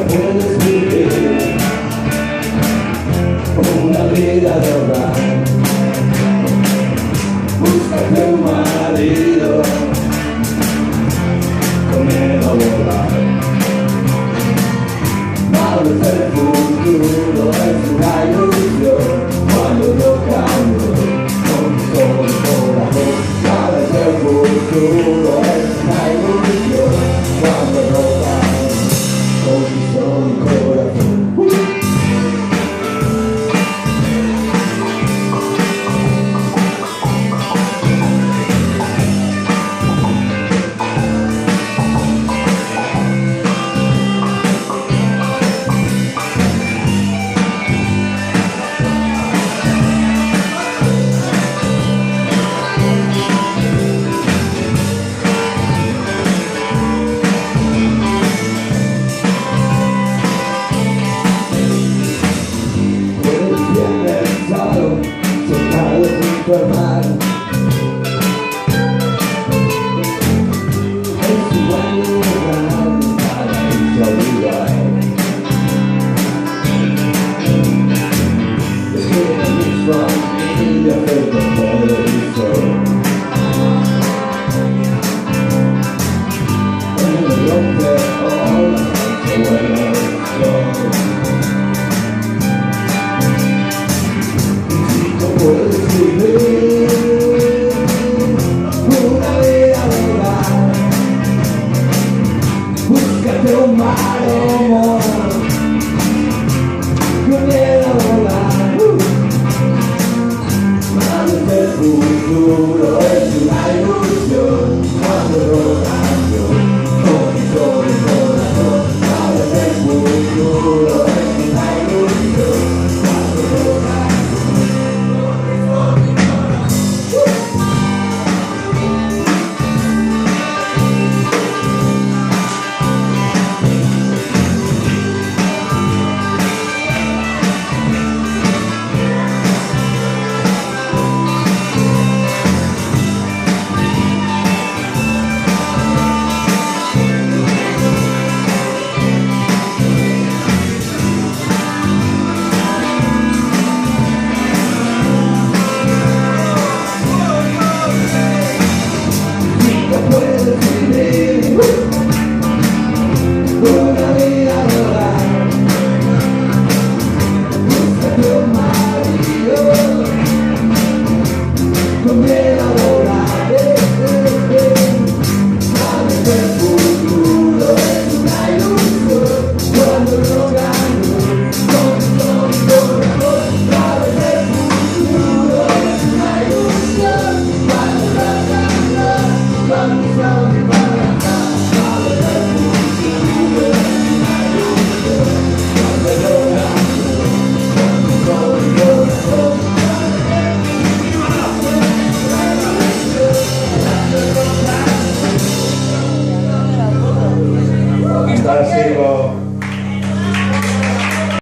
puedes vivir una vida normal. Búscate un marido con él a volar. Tal vez el futuro es una ilusión cuando yo cambio con todo el corazón. Tal vez el futuro es una ilusión cuando yo cambio con todo el corazón. Sentado junto al mar, es igual lugar para irse a olvidar. Dejé a mi familia frente al televisor, en el rompe olas se vuelve el sol. Puedes vivir una vida normal. Búscate un mar o mora con él a volar. Tal vez el futuro es una ilusión cuando lo cambio con todo el corazón. Tal vez el futuro es una ilusión cuando lo cambio. Hasta luego.